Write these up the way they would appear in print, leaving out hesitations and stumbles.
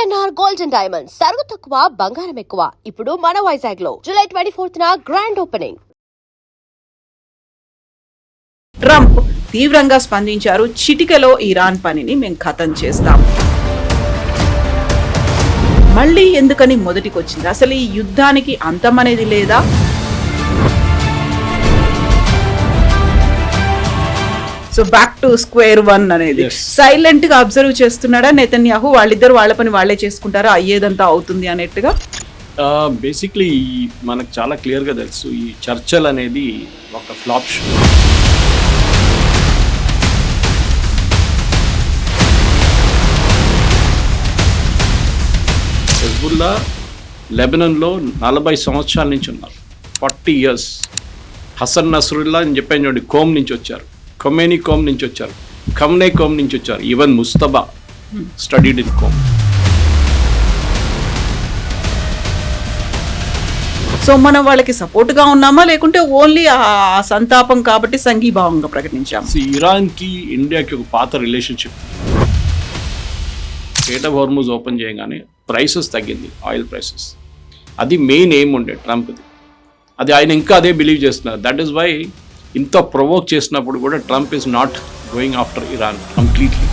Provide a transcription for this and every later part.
PNR gold and diamonds సరుకు తక్కువ బంగారం ఎక్కువ. ఇప్పుడు మన వైజాగ్ లో జూలై 24న గ్రాండ్ ఓపెనింగ్. ట్రంప్ తీవ్రంగా స్పందించారు. చిటికెలో ఇరాన్ పనిని మేము ఖతం చేస్తాం. మళ్ళీ ఎందుకని మొదటికొచ్చింది? అసలు ఈ యుద్ధానికి అంతం అనేది లేదా? So back to square one అనేది సైలెంట్ గా అబ్జర్వ్ చేస్తున్నాడా నెతన్యాహు? వాళ్ళిద్దరు వాళ్ళ పని వాళ్ళే చేసుకుంటారా, అయ్యేదంతా అవుతుంది అన్నట్టుగా? బేసిక్లీ మనకు చాలా క్లియర్గా తెలుసు, ఈ చర్చలు అనేది ఒక ఫ్లాప్ షో. హెజ్బుల్లా లెబనాన్లో 40 సంవత్సరాల నుంచి ఉన్నారు, 40 years. హసన్ నస్రుల్లా అని చెప్పాను చూడండి, కోమ్ నుంచి వచ్చారు. ఖొమేనీ కోమ్ నుంచి వచ్చారు. ఖమ్నే కోమ్ నుంచి వచ్చారు. Even Mojtaba studied in Qom. So మనం వాళ్ళకి సపోర్ట్ గా ఉన్నామా, లేకుంటే ఓన్లీ ఆ సంతాపం కాబట్టి సంఘీభావంగా ప్రకటించాము? ఇరాన్కి ఇండియాకి ఒక పాత relationship. State of Hormuz open చేయగానే ప్రైసెస్ తగ్గింది, ఆయిల్ ప్రైసెస్. అది మెయిన్ ఎయిమ్ ఉండే ట్రంప్ది. అది ఆయన ఇంకా అదే బిలీవ్ చేస్తున్నారు. దట్ ఈస్ వై ఇంత ప్రొవోక్ చేసినప్పుడు కూడా Trump is not going after Iran completely.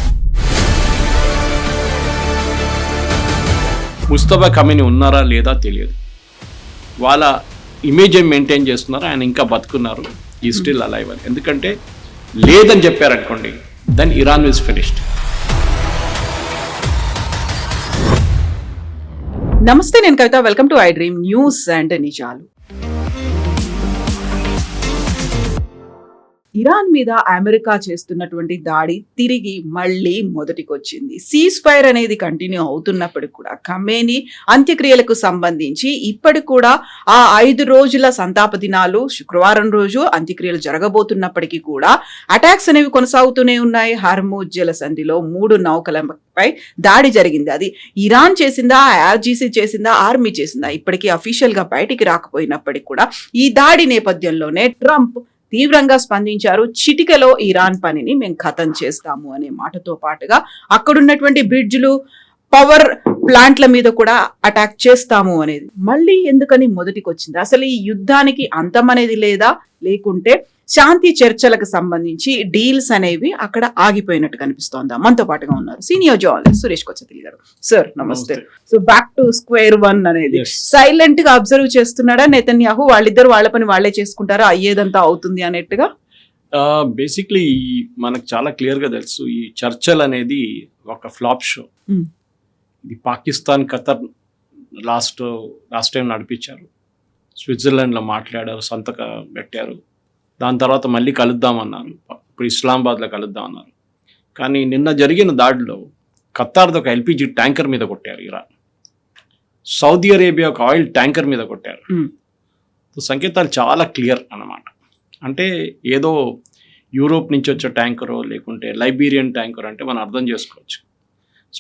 Mojtaba Khamenei ఉన్నారా లేదా తెలియదు. వాళ్ళ ఇమేజ్ ఏం మెయింటైన్ చేస్తున్నారు, ఆయన ఇంకా బతుకున్నారు, ఈ స్టిల్ అలైవ్ అని. ఎందుకంటే లేదని చెప్పారనుకోండి, దెన్ ఇరాన్ ఈజ్ ఫినిష్డ్. నమస్తే, నేను Kavitha. Welcome to I dream news and నిజాలు. ఇరాన్ మీద అమెరికా చేస్తున్నటువంటి దాడి తిరిగి మళ్ళీ మొదటికొచ్చింది. సీజ్ ఫైర్ అనేది కంటిన్యూ అవుతున్నప్పటికి కూడా ఖమేనీ అంత్యక్రియలకు సంబంధించి ఇప్పటికి కూడా ఆ 5 రోజుల సంతాప దినాలు, శుక్రవారం రోజు అంత్యక్రియలు జరగబోతున్నప్పటికీ కూడా అటాక్స్ అనేవి కొనసాగుతూనే ఉన్నాయి. హార్మూజ్ జలసంధిలో 3 నౌకలపై దాడి జరిగింది. అది ఇరాన్ చేసిందా, ఆర్జీసీ చేసిందా, ఆర్మీ చేసిందా, ఇప్పటికీ అఫీషియల్ గా బయటికి రాకపోయినప్పటికీ కూడా ఈ దాడి నేపథ్యంలోనే ట్రంప్ తీవ్రంగా స్పందించారు. చిటికెలో ఇరాన్ పనిని మేము ఖతం చేస్తాము అనే మాటతో పాటుగా అక్కడున్నటువంటి బ్రిడ్జ్లు, పవర్ ప్లాంట్ల మీద కూడా అటాక్ చేస్తాము అనేది మళ్ళీ ఎందుకని మొదటికొచ్చింది? అసలు ఈ యుద్ధానికి అంతం అనేది లేదా, లేకుంటే శాంతి చర్చలకు సంబంధించి డీల్స్ అనేవి అక్కడ ఆగిపోయినట్టు కనిపిస్తోందా? మనతో పాటుగా ఉన్నారు సీనియర్ జర్నలిస్ట్ సురేష్ కొచ్చతిల్ గారు. సార్ నమస్తే. So back to square one అనేది సైలెంట్ గా అబ్జర్వ్ చేస్తున్నాడా నెతన్యాహు? వాళ్ళిద్దరు వాళ్ళ పని వాళ్ళే చేసుకుంటారా, అయ్యేదంతా అవుతుంది అన్నట్టుగా? బేసిక్లీ మనకు చాలా క్లియర్గా తెలుసు, ఈ చర్చలు అనేది ఒక ఫ్లాప్ షో. ఇది పాకిస్తాన్, ఖతర్ లాస్ట్ టైం నడిపించారు. స్విట్జర్లాండ్లో మాట్లాడారు, సంతకం పెట్టారు. దాని తర్వాత మళ్ళీ కలుద్దామన్నారు. ఇప్పుడు ఇస్లామాబాద్లో కలుద్దామన్నారు. కానీ నిన్న జరిగిన దాడిలో ఖతార్ది ఒక ఎల్పిజి ట్యాంకర్ మీద కొట్టారు ఇరాన్. సౌదీ అరేబియా ఒక ఆయిల్ ట్యాంకర్ మీద కొట్టారు. సంకేతాలు చాలా క్లియర్ అన్నమాట. అంటే ఏదో యూరోప్ నుంచి వచ్చే ట్యాంకరో లేకుంటే లైబీరియన్ ట్యాంకర్ అంటే మనం అర్థం చేసుకోవచ్చు.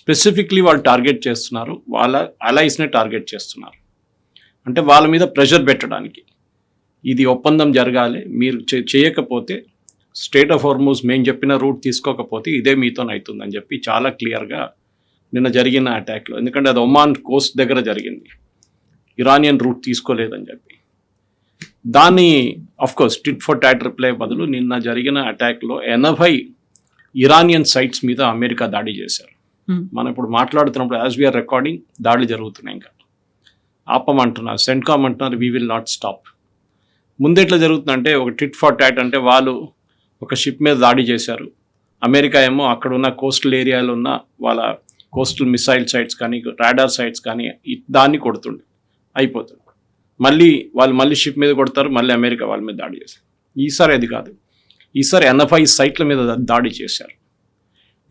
స్పెసిఫిక్లీ వాళ్ళు టార్గెట్ చేస్తున్నారు, వాళ్ళ అలైస్నే టార్గెట్ చేస్తున్నారు. అంటే వాళ్ళ మీద ప్రెషర్ పెట్టడానికి, ఇది ఒప్పందం జరగాలి, మీరు చేయకపోతే స్టేట్ ఆఫ్ హార్మూజ్ మేము చెప్పిన రూట్ తీసుకోకపోతే ఇదే మీతోనవుతుందని చెప్పి చాలా క్లియర్గా నిన్న జరిగిన అటాక్లో. ఎందుకంటే అది ఒమాన్ కోస్ట్ దగ్గర జరిగింది, ఇరానియన్ రూట్ తీసుకోలేదని చెప్పి. దాన్ని of course tit for tat reply బదులు నిన్న జరిగిన అటాక్లో 80 ఇరానియన్ సైట్స్ మీద అమెరికా దాడి చేశారు. మనం ఇప్పుడు మాట్లాడుతున్నప్పుడు యాజ్ వీఆర్ రికార్డింగ్ దాడులు జరుగుతున్నాయి. ఇంకా ఆపమంటున్నారు, సెంట్కామ్ అంటున్నారు వీ విల్ నాట్ స్టాప్. ముందు ఎట్లా జరుగుతుందంటే ఒక టిట్ ఫర్ టాట్, అంటే వాళ్ళు ఒక షిప్ మీద దాడి చేశారు, అమెరికా ఏమో అక్కడ ఉన్న కోస్టల్ ఏరియాలో ఉన్న వాళ్ళ కోస్టల్ మిసైల్ సైట్స్ కానీ రాడార్ సైట్స్ కానీ దాన్ని కొడుతుండే అయిపోతుంది. వాళ్ళు మళ్ళీ షిప్ మీద కొడతారు, మళ్ళీ అమెరికా వాళ్ళ మీద దాడి చేశారు. ఈసారి అది కాదు, ఈసారి 80 సైట్ల మీద దాడి చేశారు.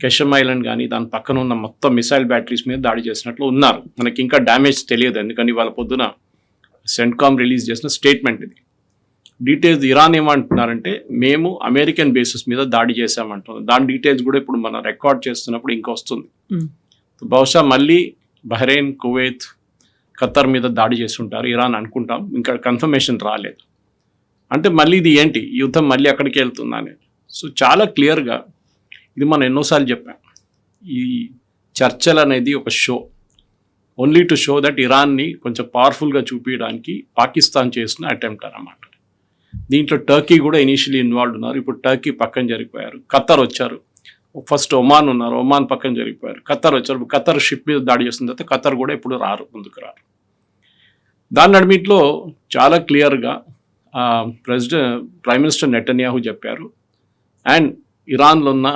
కెషమ్ ఐలాండ్ కానీ దాని పక్కన ఉన్న మొత్తం మిసైల్ బ్యాటరీస్ మీద దాడి చేసినట్లు ఉన్నారు. మనకి ఇంకా డ్యామేజ్ తెలియదు, ఎందుకని వాళ్ళ పొద్దున సెంట్కామ్ రిలీజ్ చేసిన స్టేట్మెంట్ ఇది. డీటెయిల్స్ ఇరాన్ ఏమంటున్నారంటే మేము అమెరికన్ బేసిస్ మీద దాడి చేశామంటున్నారు. దాని డీటెయిల్స్ కూడా ఇప్పుడు మనం రికార్డ్ చేస్తున్నప్పుడు ఇంకా వస్తుంది. బహుశా మళ్ళీ బహ్రెయిన్, కువైత్, ఖతర్ మీద దాడి చేస్తుంటారు ఇరాన్ అనుకుంటాం, ఇంకా కన్ఫర్మేషన్ రాలేదు. అంటే మళ్ళీ ఇది ఏంటి, యుద్ధం మళ్ళీ అక్కడికి వెళ్తుందా అనేది. సో చాలా క్లియర్గా ఇది మనం ఎన్నోసార్లు చెప్పాం, ఈ చర్చలు అనేది ఒక show. Only to show that ఇరాన్ని కొంచెం పవర్ఫుల్గా చూపించడానికి పాకిస్తాన్ చేసిన అటెంప్ట్ అన్నమాట. దీంట్లో టర్కీ కూడా ఇనీషియలీ ఇన్వాల్వ్ ఉన్నారు. ఇప్పుడు టర్కీ పక్కన జరిగిపోయారు. ఖత్తర్ వచ్చారు. ఫస్ట్ ఒమాన్ ఉన్నారు, ఒమాన్ పక్కన జరిగిపోయారు. ఖత్తర్ వచ్చారు. ఖత్తర్ షిప్ మీద దాడి చేసిన తర్వాత ఖత్తర్ కూడా ఇప్పుడు ముందుకు రారు. దాని నడిమిట్లో చాలా క్లియర్గా ప్రైమ్ మినిస్టర్ నెటన్యాహు చెప్పారు. అండ్ ఇరాన్లో ఉన్న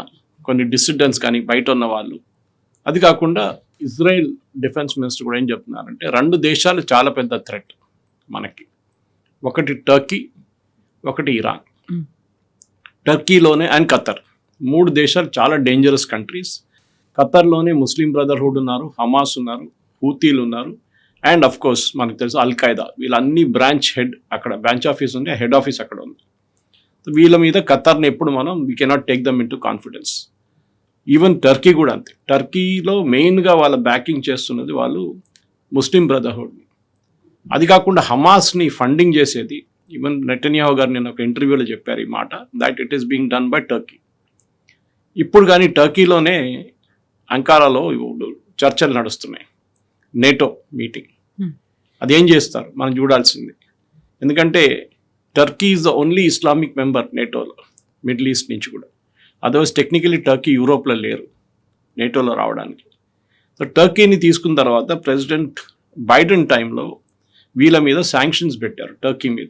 కొన్ని డిసిడెంట్స్ కానీ బయట ఉన్న వాళ్ళు, అది కాకుండా ఇజ్రాయెల్ డిఫెన్స్ మినిస్టర్ కూడా ఏం చెప్తున్నారంటే 2 దేశాలు చాలా పెద్ద థ్రెట్ మనకి. ఒకటి టర్కీ, ఒకటి ఇరాన్. టర్కీలోనే అండ్ ఖత్తర్, 3 దేశాలు చాలా డేంజరస్ కంట్రీస్. ఖత్తర్లోనే ముస్లిం బ్రదర్హుడ్ ఉన్నారు, హమాస్ ఉన్నారు, హూతీలు ఉన్నారు, అండ్ అఫ్ కోర్స్ మనకు తెలుసు అల్-ఖైదా. వీళ్ళన్ని బ్రాంచ్ ఆఫీస్ ఉంది, హెడ్ ఆఫీస్ అక్కడ ఉంది. వీళ్ళ మీద ఖత్తర్ని ఎప్పుడు మనం we cannot take them in to confidence. Even Turkey కూడా అంతే. టర్కీలో మెయిన్గా వాళ్ళ బ్యాకింగ్ చేస్తున్నది వాళ్ళు ముస్లిం బ్రదర్హుడ్ని. అది కాకుండా హమాస్ని ఫండింగ్ చేసేది, ఈవెన్ నెటన్యాహు గారు నేను ఒక ఇంటర్వ్యూలో చెప్పారు ఈ మాట, that it is being done by Turkey. ఇప్పుడు కానీ టర్కీలోనే అంకారాలో చర్చలు నడుస్తున్నాయి, నేటో మీటింగ్. అదేం చేస్తారు మనం చూడాల్సింది. ఎందుకంటే Turkey is the only Islamic member నేటోలో, మిడిల్ ఈస్ట్ నుంచి కూడా. అదర్వైజ్ టెక్నికలీ టర్కీ యూరోప్లో లేరు నేటోలో రావడానికి. సో టర్కీని తీసుకున్న తర్వాత ప్రెసిడెంట్ బైడెన్ టైంలో వీళ్ళ మీద శాంక్షన్స్ పెట్టారు టర్కీ మీద.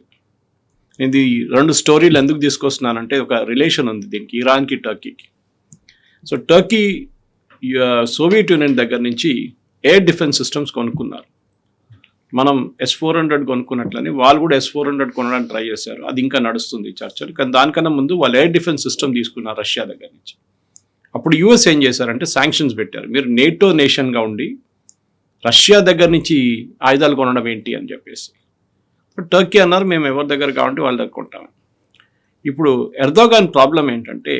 ఇది 2 స్టోరీలు ఎందుకు తీసుకొస్తున్నానంటే ఒక రిలేషన్ ఉంది దీనికి, ఇరాన్కి టర్కీకి. సో టర్కీ సోవియట్ యూనియన్ దగ్గర నుంచి ఎయిర్ డిఫెన్స్ సిస్టమ్స్ కొనుక్కున్నారు. మనం S-400 కొనుక్కున్నట్లని వాళ్ళు కూడా S-400 కొనడానికి ట్రై చేశారు. అది ఇంకా నడుస్తుంది చర్చలు. కానీ దానికన్నా ముందు వాళ్ళు ఎయిర్ డిఫెన్స్ సిస్టమ్ తీసుకున్నారు రష్యా దగ్గర నుంచి. అప్పుడు యూఎస్ ఏం చేశారంటే శాంక్షన్స్ పెట్టారు. మీరు నేటో నేషన్గా ఉండి రష్యా దగ్గర నుంచి ఆయుధాలు కొనడం ఏంటి అని చెప్పేసి. టర్కీ అన్నారు మేము ఎవరి దగ్గర కావాలంటే వాళ్ళ దగ్గర కొంటాము. ఇప్పుడు ఎర్దోగాన్ ప్రాబ్లం ఏంటంటే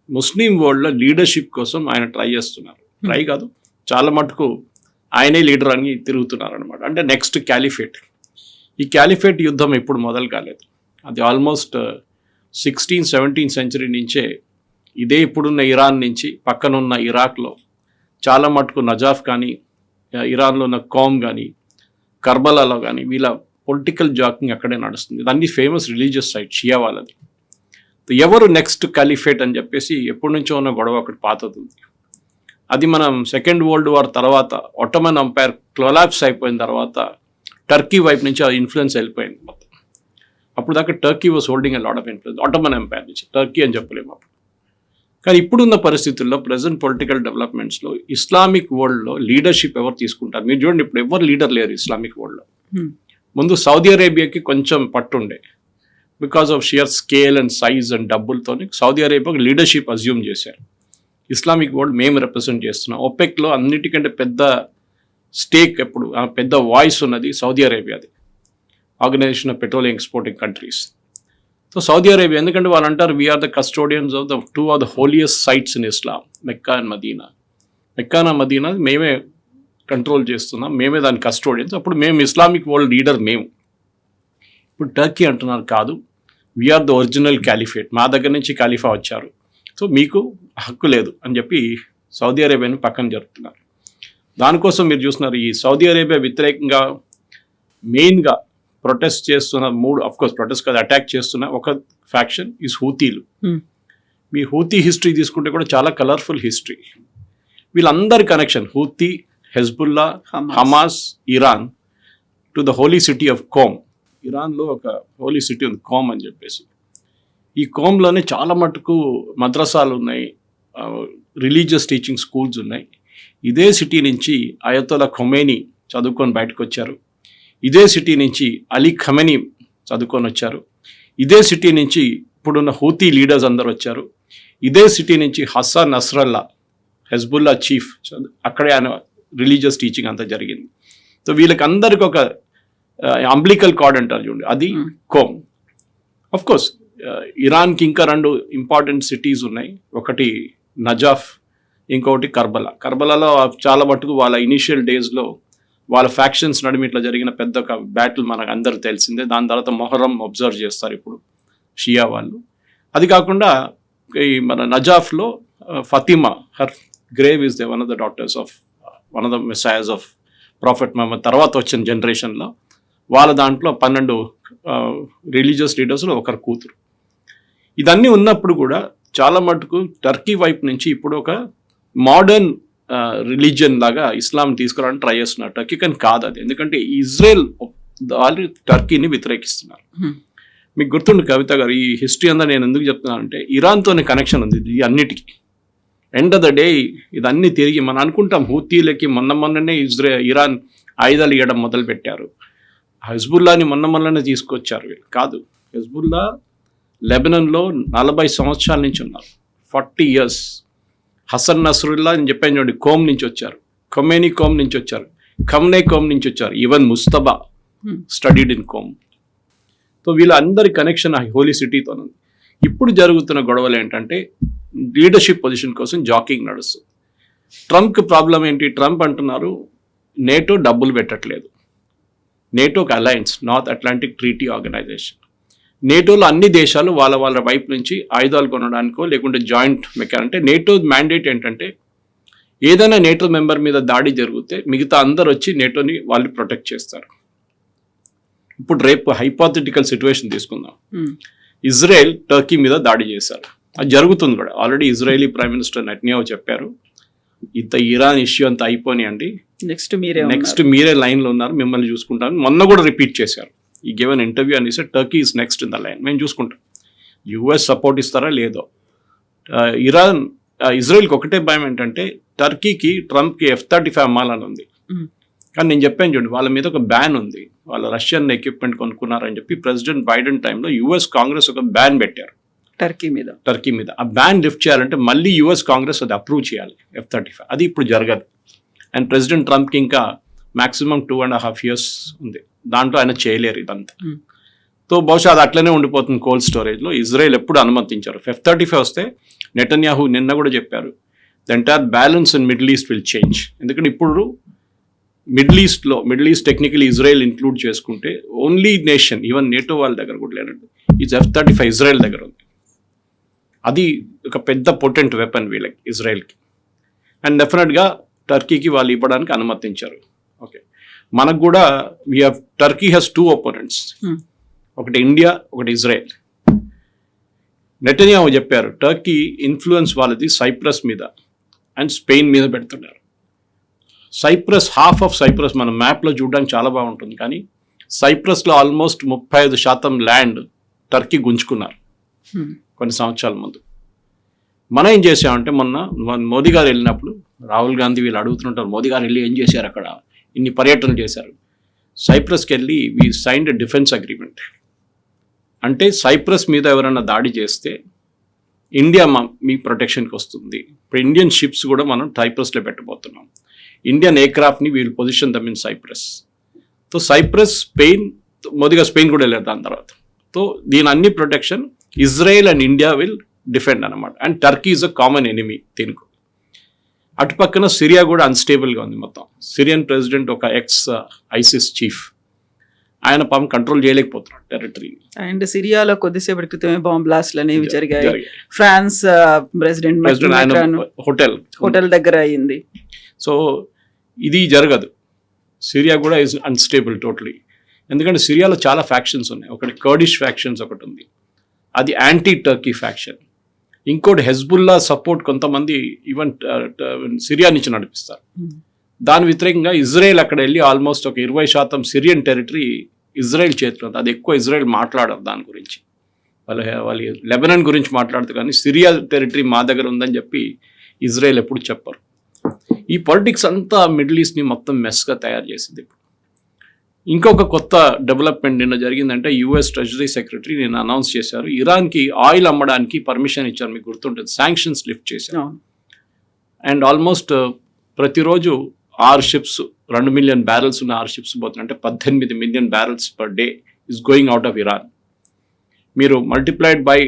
ముస్లిం వరల్డ్లో లీడర్షిప్ కోసం ఆయన ట్రై చేస్తున్నారు. ట్రై కాదు, చాలా మటుకు ఆయనే లీడర్ అని తిరుగుతున్నారు అనమాట. అంటే నెక్స్ట్ క్యాలిఫేట్. ఈ క్యాలిఫేట్ యుద్ధం ఎప్పుడు మొదలు కాలేదు. అది ఆల్మోస్ట్ 16th-17th సెంచరీ నుంచే ఇదే ఇప్పుడున్న ఇరాన్ నుంచి పక్కనున్న ఇరాక్లో చాలా మటుకు నజాఫ్ కానీ, ఇరాన్లో ఉన్న కోమ్ కానీ, కర్బలాలో కానీ వీళ్ళ పొలిటికల్ జాకింగ్ అక్కడే నడుస్తుంది. దాన్ని ఫేమస్ రిలీజియస్ సైట్ షియా వాళ్ళది. ఎవరు నెక్స్ట్ క్యాలిఫేట్ అని చెప్పేసి ఎప్పటి నుంచో ఉన్న గొడవ ఒకటి పాతది ఉంది. అది మనం సెకండ్ వరల్డ్ వార్ తర్వాత ఒట్టమన్ ఎంపైర్ కొలాప్స్ అయిపోయిన తర్వాత టర్కీ వైపు నుంచి ఆ ఇన్ఫ్లుయెన్స్ వెళ్ళిపోయింది మొత్తం. అప్పుడు దాకా Turkey was holding a lot of influence Ottoman empire నుంచి. టర్కీ అని చెప్పలేము అప్పుడు. కానీ ఇప్పుడున్న పరిస్థితుల్లో ప్రజెంట్ పొలిటికల్ డెవలప్మెంట్స్లో ఇస్లామిక్ వరల్డ్లో లీడర్షిప్ ఎవరు తీసుకుంటారు మీరు చూడండి. ఇప్పుడు ఎవరు లీడర్ లేరు ఇస్లామిక్ వరల్డ్లో. ముందు సౌదీ అరేబియాకి కొంచెం పట్టుండే, because of sheer scale and size and డబ్బులతోని సౌదీ అరేబియాకి లీడర్షిప్ అజ్యూమ్ చేశారు. ఇస్లామిక్ వరల్డ్ మేము రిప్రజెంట్ చేస్తున్నాం. ఒపెక్లో అన్నిటికంటే పెద్ద స్టేక్ ఎప్పుడు పెద్ద వాయిస్ ఉన్నది సౌదీ అరేబియాది, organisation of petroleum exporting countries. So Saudi Arabia, ఎందుకంటే వాళ్ళు అంటారు we are the custodians of the 2 of the holiest sites in Islam, Mecca and Medina. Mecca and Medina మేమే కంట్రోల్ చేస్తున్నాం, మేమే దాని కస్టోడియన్స్. అప్పుడు మేము ఇస్లామిక్ వరల్డ్ లీడర్ మేము. ఇప్పుడు టర్కీ అంటున్నారు కాదు, వీఆర్ ద ఒరిజినల్ క్యాలిఫేట్, మా దగ్గర నుంచి ఖలీఫా వచ్చారు, సో మీకు హక్కు లేదు అని చెప్పి సౌదీ అరేబియాని పక్కన జరుపుతున్నారు. దానికోసం మీరు చూస్తున్నారు ఈ సౌదీ అరేబియా వ్యతిరేకంగా మెయిన్గా ప్రొటెస్ట్ చేస్తున్న 3, అఫ్కోర్స్ ప్రొటెస్ట్ కాదు అటాక్ చేస్తున్న ఒక ఫ్యాక్షన్ ఈజ్ హూతీలు. మీ హూతీ హిస్టరీ తీసుకుంటే కూడా చాలా కలర్ఫుల్ హిస్టరీ. వీళ్ళందరి connection Houthi, Hezbollah, Hamas, Iran to the holy city of Qom. ఇరాన్లో ఒక హోలీ సిటీ ఉంది కోమ్ అని చెప్పేసి. ఈ కోమ్లోనే చాలా మటుకు మద్రసాలు ఉన్నాయి, రిలీజియస్ టీచింగ్ స్కూల్స్ ఉన్నాయి. ఇదే సిటీ నుంచి అయతోలా ఖొమేనీ చదువుకొని బయటకు వచ్చారు. ఇదే సిటీ నుంచి అలీ ఖమెనీ చదువుకొని వచ్చారు. ఇదే సిటీ నుంచి ఇప్పుడున్న హూతీ లీడర్స్ అందరు వచ్చారు. ఇదే సిటీ నుంచి హసన్ నస్రల్లా, హెజ్బుల్లా చీఫ్, అక్కడే ఆయన రిలీజియస్ టీచింగ్ అంతా జరిగింది. సో వీళ్ళకి అందరికి ఒక అంబ్లికల్ కార్డ్ అంటారు చూడండి, అది కోమ్. అఫ్ కోర్స్ ఇరాన్కి ఇంకా 2 ఇంపార్టెంట్ సిటీస్ ఉన్నాయి. ఒకటి నజాఫ్, ఇంకొకటి కర్బలా. కర్బలాలో చాలా మటుకు వాళ్ళ ఇనీషియల్ డేస్లో వాళ్ళ ఫ్యాక్షన్స్ నడిమి ఇట్లా జరిగిన పెద్ద ఒక బ్యాటిల్ మనకు అందరూ తెలిసిందే. దాని తర్వాత మొహర్రం అబ్జర్వ్ చేస్తారు ఇప్పుడు షియా వాళ్ళు. అది కాకుండా ఈ మన నజాఫ్లో Fatima, her grave is the one of the daughters of one of the messiahs of prophet Muhammad తర్వాత వచ్చిన జనరేషన్లో వాళ్ళ దాంట్లో 12 రిలీజియస్ లీడర్స్లో ఒకరు కూతురు. ఇదన్నీ ఉన్నప్పుడు కూడా చాలా మటుకు టర్కీ వైపు నుంచి ఇప్పుడు ఒక మోడర్న్ రిలీజియన్ లాగా ఇస్లాం తీసుకురావడానికి ట్రై చేస్తున్నారు టర్కీ, కానీ కాదు అది. ఎందుకంటే ఇజ్రాయెల్ వాళ్ళు టర్కీని వ్యతిరేకిస్తున్నారు. మీకు గుర్తుండు కవిత గారు, ఈ హిస్టరీ అంతా నేను ఎందుకు చెప్తున్నానంటే ఇరాన్తోనే కనెక్షన్ ఉంది ఈ అన్నిటికీ. ఎండ్ ఆఫ్ ద డే ఇదన్నీ తిరిగి మనం అనుకుంటాం హూతీలకి మొన్ననే ఇరాన్ ఆయుధాలు ఇవ్వడం మొదలు పెట్టారు, హెజ్బుల్లాని మొన్ననే తీసుకొచ్చారు. కాదు, హెజ్బుల్లా లెబనన్లో 40 సంవత్సరాల నుంచి ఉన్నారు, 40 years. హసన్ నస్రుల్లా అని చెప్పాను చూడండి, కోమ్ నుంచి వచ్చారు, ఖొమేనీ కోమ్ నుంచి వచ్చారు, ఖమ్నే కోమ్ నుంచి వచ్చారు, even Mojtaba studied in Qom. So వీళ్ళందరి కనెక్షన్ ఆ హోలీ సిటీతో ఉంది. ఇప్పుడు జరుగుతున్న గొడవలు ఏంటంటే లీడర్షిప్ పొజిషన్ కోసం జాకింగ్ నడుస్తుంది. ట్రంప్కి ప్రాబ్లం ఏంటి? ట్రంప్ అంటున్నారు నేటో డబ్బులు పెట్టట్లేదు. నేటో ఒక alliance, North Atlantic Treaty Organisation. నేటోలో అన్ని దేశాలు వాళ్ళ వైపు నుంచి ఆయుధాలు కొనడానికో లేకుంటే జాయింట్ అంటే నేటో మ్యాండేట్ ఏంటంటే ఏదైనా నేటో మెంబర్ మీద దాడి జరిగితే మిగతా అందరు వచ్చి నేటోని వాళ్ళు ప్రొటెక్ట్ చేస్తారు. ఇప్పుడు రేపు హైపోథెటికల్ సిచ్యువేషన్ తీసుకుందాం, ఇజ్రాయెల్ టర్కీ మీద దాడి చేశారు, అది జరుగుతుంది కూడా. Already Israeli prime minister Netanyahu చెప్పారు ఇంత ఇరాన్ ఇష్యూ అంతా అయిపోయినాయండి, నెక్స్ట్ మీరే లైన్లో ఉన్నారు, మిమ్మల్ని చూసుకుంటాను. మొన్న కూడా రిపీట్ చేశారు ఈ గివెన్ ఇంటర్వ్యూ అనేసి, Turkey is next in the line, మేము చూసుకుంటాం. యుఎస్ సపోర్ట్ ఇస్తారా లేదో. ఇజ్రాయెల్కి ఒకటే భయం ఏంటంటే టర్కీకి ట్రంప్కి F-35 అమ్మాలని ఉంది, కానీ నేను చెప్పాను చూడండి వాళ్ళ మీద ఒక బ్యాన్ ఉంది, వాళ్ళ రష్యన్ ఎక్విప్మెంట్ కొనుక్కున్నారని చెప్పి ప్రెసిడెంట్ బైడెన్ టైంలో యుఎస్ కాంగ్రెస్ ఒక బ్యాన్ పెట్టారు టర్కీ మీద. ఆ బ్యాన్ లిఫ్ట్ చేయాలంటే మళ్ళీ యుఎస్ కాంగ్రెస్ అది అప్రూవ్ చేయాలి F-35, అది ఇప్పుడు జరగదు. అండ్ ప్రెసిడెంట్ ట్రంప్కి ఇంకా మాక్సిమం 2.5 years ఉంది, దాంట్లో ఆయన చేయలేరు ఇదంతా. సో బహుశా అది అట్లనే ఉండిపోతుంది కోల్డ్ స్టోరేజ్లో. ఇజ్రాయెల్ ఎప్పుడు అనుమతించారు. F-35 వస్తే నెటన్యాహు నిన్న కూడా చెప్పారు the entire balance in middle east will change. ఎందుకంటే ఇప్పుడు middle east technically Israel include చేసుకుంటే ఓన్లీ నేషన్, ఈవెన్ నేటో వాళ్ళ దగ్గర కూడా లేనండి, ఈ F-35 ఇజ్రాయెల్ దగ్గర ఉంది. అది ఒక పెద్ద పొటెంట్ వెపన్ వీళ్ళకి ఇజ్రాయెల్కి. అండ్ డెఫినెట్గా టర్కీకి వాళ్ళు ఇవ్వడానికి అనుమతించారు. ఓకే, మనకు కూడా టర్కీ హ్యాస్ 2 opponents, ఒకటి ఇండియా, ఒకటి ఇజ్రాయెల్. నెటన్యాహు చెప్పారు టర్కీ ఇన్ఫ్లుయెన్స్ వాళ్ళది సైప్రస్ మీద అండ్ స్పెయిన్ మీద పెడుతున్నారు. సైప్రస్, హాఫ్ ఆఫ్ సైప్రస్ మన మ్యాప్లో చూడడానికి చాలా బాగుంటుంది, కానీ సైప్రస్లో ఆల్మోస్ట్ 35% ల్యాండ్ టర్కీ గుంజుకున్నారు కొన్ని సంవత్సరాల ముందు. మనం ఏం చేసామంటే మొన్న మోదీ గారు వెళ్ళినప్పుడు రాహుల్ గాంధీ వీళ్ళు అడుగుతుంటారు మోదీ గారు వెళ్ళి ఏం చేశారు, అక్కడ ఇన్ని పర్యటనలు చేశారు. సైప్రస్కి వెళ్ళి వీ సైన్డ్ డిఫెన్స్ అగ్రిమెంట్. అంటే సైప్రస్ మీద ఎవరైనా దాడి చేస్తే ఇండియా మీ ప్రొటెక్షన్కి వస్తుంది. ఇప్పుడు ఇండియన్ షిప్స్ కూడా మనం సైప్రస్లో పెట్టబోతున్నాం. ఇండియన్ ఎయిర్క్రాఫ్ట్ని we'll position them in Cyprus. So Cyprus, Spain, మోదీగా స్పెయిన్ కూడా వెళ్ళారు దాని తర్వాత. సో దీని అన్ని protection Israel and India will defend అనమాట. And Turkey is a common enemy దీనికి. అటుపక్కన సిరియా కూడా అన్స్టేబుల్గా ఉంది మొత్తం. సిరియన్ ప్రెసిడెంట్ ఒక ఐసిస్ చీఫ్, ఆయన పాపం కంట్రోల్ చేయలేకపోతున్నాడు టెరిటరీని. అండ్ సిరియాలో కొద్దిసేపటి క్రితమే బాంబ్ బ్లాస్ట్లు అనేవి జరిగాయి. ఫ్రాన్స్ ప్రెసిడెంట్ హోటల్ దగ్గర అయింది. సో ఇది జరగదు. సిరియా కూడా ఈజ్ అన్స్టేబుల్ టోటలీ. ఎందుకంటే సిరియాలో చాలా ఫ్యాక్షన్స్ ఉన్నాయి. ఒకటి కర్డిష్ ఫ్యాక్షన్స్ ఒకటి ఉంది, అది యాంటీ టర్కీ ఫ్యాక్షన్. ఇంకోటి హెజ్బుల్లా సపోర్ట్ కొంతమంది ఈవెన్ సిరియా నుంచి నడిపిస్తారు. దాని వ్యతిరేకంగా ఇజ్రాయెల్ అక్కడ వెళ్ళి ఆల్మోస్ట్ ఒక 20% సిరియన్ టెరిటరీ ఇజ్రాయెల్ చేతిలో ఉంది. అది ఎక్కువ ఇజ్రాయెల్ మాట్లాడరు దాని గురించి. వాళ్ళు లెబనాన్ గురించి మాట్లాడుతారు, కానీ సిరియా టెరిటరీ మా దగ్గర ఉందని చెప్పి ఇజ్రాయెల్ ఎప్పుడు చెప్పరు. ఈ పాలిటిక్స్ అంతా మిడిల్ ఈస్ట్ని మొత్తం మెస్గా తయారు చేసింది. ఇప్పుడు ఇంకొక కొత్త డెవలప్మెంట్ నిన్న జరిగిందంటే యుఎస్ ట్రెజరీ సెక్రటరీ నిన్న అనౌన్స్ చేశారు ఇరాన్కి ఆయిల్ అమ్మడానికి పర్మిషన్ ఇచ్చారు. మీకు గుర్తుంటుంది, శాంక్షన్స్ లిఫ్ట్ చేశారు. అండ్ ఆల్మోస్ట్ ప్రతిరోజు 6 ships, 2 million barrels ఉన్న 6 ships పోతున్నాయి. అంటే 18 million barrels per day is going out of Iran. మీరు మల్టిప్లైడ్ బై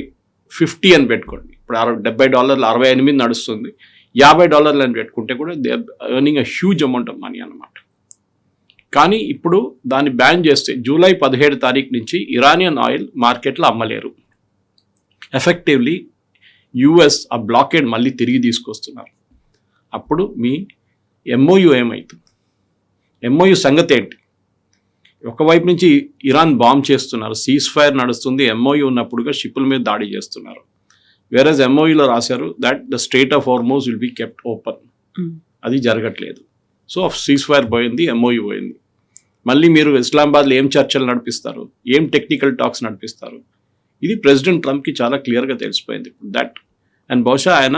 50 అని పెట్టుకోండి. ఇప్పుడు $70 68 నడుస్తుంది. $50 అని పెట్టుకుంటే కూడా they earning a huge amount of money అన్నమాట. కానీ ఇప్పుడు దాన్ని బ్యాన్ చేస్తే జూలై 17 తారీఖు నుంచి ఇరానియన్ ఆయిల్ మార్కెట్లో అమ్మలేరు. ఎఫెక్టివ్లీ యుఎస్ ఆ బ్లాకేడ్ మళ్ళీ తిరిగి తీసుకొస్తున్నారు. అప్పుడు మీ MOU ఏమవుతుంది? ఎంఓయు సంగతి ఏంటి? ఒకవైపు నుంచి ఇరాన్ బాంబ్ చేస్తున్నారు, సీజ్ ఫైర్ నడుస్తుంది, ఎంఓయు ఉన్నప్పుడుగా షిప్పుల మీద దాడి చేస్తున్నారు. వేరేజ్ ఎంఓయూలో రాశారు that the strait of Hormuz will be kept open. అది జరగట్లేదు. సో సీజ్ ఫైర్ పోయింది, ఎంఓయు పోయింది. మళ్ళీ మీరు ఇస్లామాబాద్లో ఏం చర్చలు నడిపిస్తారు, ఏం టెక్నికల్ టాక్స్ నడిపిస్తారు? ఇది ప్రెసిడెంట్ ట్రంప్కి చాలా క్లియర్గా తెలిసిపోయింది దట్. అండ్ బహుశా ఆయన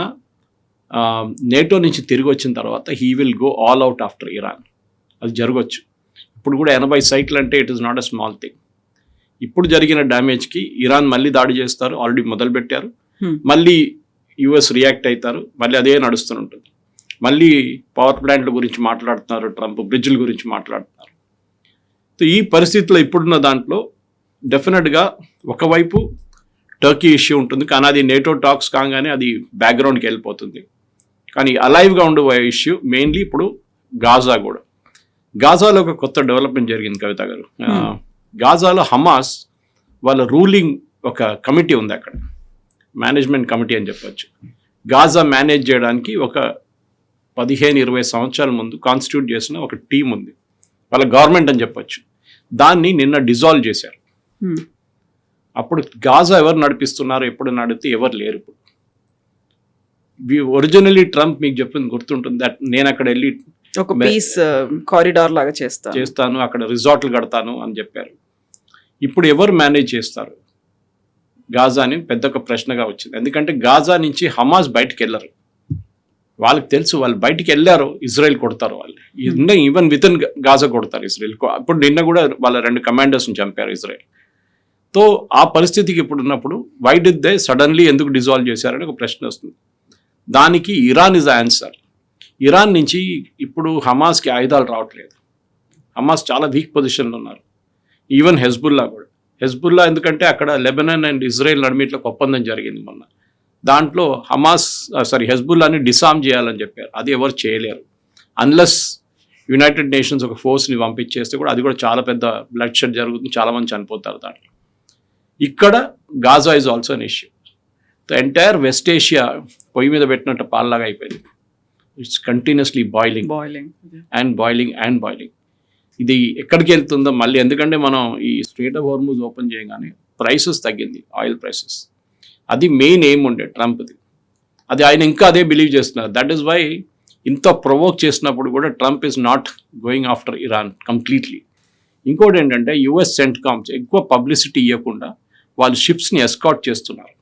నేటో నుంచి తిరిగి వచ్చిన తర్వాత he will go all out after Iran. అది జరగవచ్చు. ఇప్పుడు కూడా 80 సైట్లు అంటే it is not a small thing. ఇప్పుడు జరిగిన డ్యామేజ్కి ఇరాన్ మళ్ళీ దాడి చేస్తారు, ఆల్రెడీ మొదలుపెట్టారు. మళ్ళీ యుఎస్ రియాక్ట్ అవుతారు, మళ్ళీ అదే నడుస్తూనే ఉంటుంది. మళ్ళీ పవర్ ప్లాంట్ల గురించి మాట్లాడుతున్నారు ట్రంప్, బ్రిడ్జ్ల గురించి మాట్లాడుతున్నారు. సో ఈ పరిస్థితిలో ఇప్పుడున్న దాంట్లో డెఫినెట్గా ఒకవైపు టర్కీ ఇష్యూ ఉంటుంది, కానీ అది నేటో టాక్స్ కాగానే అది బ్యాక్గ్రౌండ్కి వెళ్ళిపోతుంది. కానీ అలైవ్గా ఉండబోయే ఇష్యూ మెయిన్లీ ఇప్పుడు గాజా కూడా. గాజాలో ఒక కొత్త డెవలప్మెంట్ జరిగింది కవిత గారు. గాజాలో హమాస్ వాళ్ళ రూలింగ్ ఒక కమిటీ ఉంది, అక్కడ మేనేజ్మెంట్ కమిటీ అని చెప్పొచ్చు. గాజా మేనేజ్ చేయడానికి ఒక 15-20 సంవత్సరాల ముందు కాన్స్టిట్యూట్ చేసిన ఒక టీం ఉంది, వాళ్ళ గవర్నమెంట్ అని చెప్పొచ్చు. దాన్ని నిన్న డిజాల్వ్ చేశారు. అప్పుడు గాజా ఎవరు నడిపిస్తున్నారు, ఎప్పుడు నడిపితే ఎవరు లేరు. ఇప్పుడు ఒరిజినలీ ట్రంప్ మీకు చెప్పింది గుర్తుంటుంది దట్ నేను అక్కడ వెళ్ళి ఒక పీస్ కారిడార్ లాగా చేస్తాను, అక్కడ రిసార్ట్లు కడతాను అని చెప్పారు. ఇప్పుడు ఎవరు మేనేజ్ చేస్తారు గాజా అని పెద్ద ఒక ప్రశ్నగా వచ్చింది. ఎందుకంటే గాజా నుంచి హమాస్ బయటకు వెళ్ళరు, వాళ్ళకి తెలుసు వాళ్ళు బయటికి వెళ్ళారు ఇజ్రాయెల్ కొడతారు వాళ్ళు. ఈవెన్ విత్ ఇన్ గాజా కొడతారు ఇజ్రాయెల్. ఇప్పుడు నిన్న కూడా వాళ్ళ 2 కమాండర్స్ని చంపారు ఇజ్రాయెల్. తో ఆ పరిస్థితికి ఇప్పుడు ఉన్నప్పుడు వై డిడ్ దే సడన్లీ ఎందుకు డిజాల్వ్ చేశారని ఒక ప్రశ్న వస్తుంది. దానికి ఇరాన్ ఇస్ ఆన్సర్. ఇరాన్ నుంచి ఇప్పుడు హమాస్కి ఆయుధాలు రావట్లేదు. హమాస్ చాలా వీక్ పొజిషన్లో ఉన్నారు. ఈవెన్ హెజ్బుల్లా కూడా. హెజ్బుల్లా ఎందుకంటే అక్కడ లెబనాన్ అండ్ ఇజ్రాయెల్ నడిమిట్లో ఒప్పందం జరిగింది మొన్న. దాంట్లో హెజ్బుల్లాని డిసామ్ చేయాలని చెప్పారు. అది ఎవరు చేయలేరు అన్లెస్ యునైటెడ్ నేషన్స్ ఒక ఫోర్స్ని పంపించేస్తే కూడా. అది కూడా చాలా పెద్ద బ్లడ్ షెడ్ జరుగుతుంది, చాలామంది చనిపోతారు దాంట్లో. ఇక్కడ Gaza is also an issue. The entire west Asia పొయ్యి మీద పెట్టినట్టు పాల్లాగా అయిపోయింది. It's continuously boiling. ఇది ఎక్కడికి వెళ్తుందో మళ్ళీ, ఎందుకంటే మనం ఈ స్ట్రెయిట్ ఆఫ్ హార్మోజ్ ఓపెన్ చేయగానే ప్రైసెస్ తగ్గింది, ఆయిల్ ప్రైసెస్. అది మెయిన్ ఎయిమ్ ఉండే ట్రంప్ది. అది ఆయన ఇంకా అదే బిలీవ్ చేస్తున్నారు. దట్ ఈస్ వై ఇంత ప్రొవోక్ చేసినప్పుడు కూడా Trump is not going after Iran completely. ఇంకోటి ఏంటంటే యుఎస్ సెంట్కామ్స్ ఎక్కువ పబ్లిసిటీ ఇవ్వకుండా వాళ్ళు షిప్స్ని ఎస్కాట్ చేస్తున్నారు.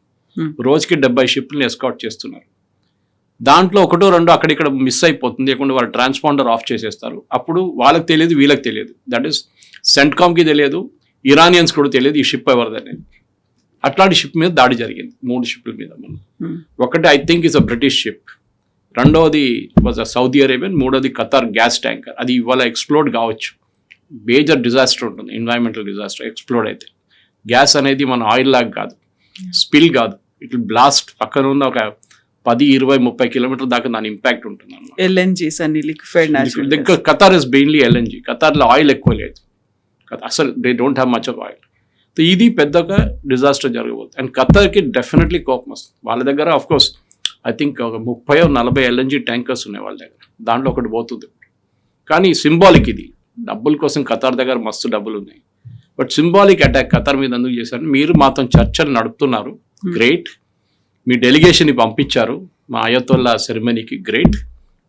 రోజుకి 70 షిప్ని ఎస్కాట్ చేస్తున్నారు. దాంట్లో 1-2 అక్కడిక్కడ మిస్ అయిపోతుంది, లేకుండా వాళ్ళు ట్రాన్స్పాండర్ ఆఫ్ చేసేస్తారు. అప్పుడు వాళ్ళకి తెలియదు, వీళ్ళకి తెలియదు. దట్ ఈస్ సెంట్కామ్కి తెలియదు, ఇరానియన్స్ కూడా తెలియదు ఈ షిప్ ఎవరిదనేది. అట్లాంటి షిప్ మీద దాడి జరిగింది, 3 షిప్ల మీద. ఒకటి I think is a British ship, రెండవది వాజ్ అ సౌదీ అరేబియన్, మూడోది ఖతార్ గ్యాస్ ట్యాంకర్. అది ఇవాళ ఎక్స్ప్లోడ్ కావచ్చు. మేజర్ డిజాస్టర్ ఉంటుంది, ఎన్వైరన్మెంటల్ డిజాస్టర్ ఎక్స్ప్లోడ్ అయితే. గ్యాస్ అనేది మన ఆయిల్ లాగా కాదు, స్పిల్ కాదు, ఇట్ విల్ బ్లాస్ట్. పక్కన ఉన్న ఒక 10-20-30 కిలోమీటర్ దాకా దాని ఇంపాక్ట్ ఉంటుంది అన్నమాట. ఎల్ఎన్జీస్ అన్ని liquefied natural gas. Qatar is mainly LNG. ఖతార్లో ఆయిల్ ఎక్కువ లేదు, అసలు they don't have much of oil. So ఇది పెద్దగా డిజాస్టర్ జరగబోతుంది. అండ్ ఖతార్కి డెఫినెట్లీ కోపం వస్తుంది. వాళ్ళ దగ్గర ఆఫ్ కోర్స్ ఐ థింక్ ఒక 30-40 ఎల్ఎన్జీ ట్యాంకర్స్ ఉన్నాయి వాళ్ళ దగ్గర, దాంట్లో ఒకటి పోతుంది. కానీ సింబాలిక్ ఇది, డబ్బుల కోసం ఖతార్ దగ్గర మస్తు డబ్బులు ఉన్నాయి. బట్ సింబాలిక్ అటాక్ ఖతార్ మీద ఎందుకు చేశారు? మీరు మాతో చర్చలు నడుపుతున్నారు, గ్రేట్. మీ డెలిగేషన్ని పంపించారు మా అయతోల్లా సెరమనీకి, గ్రేట్.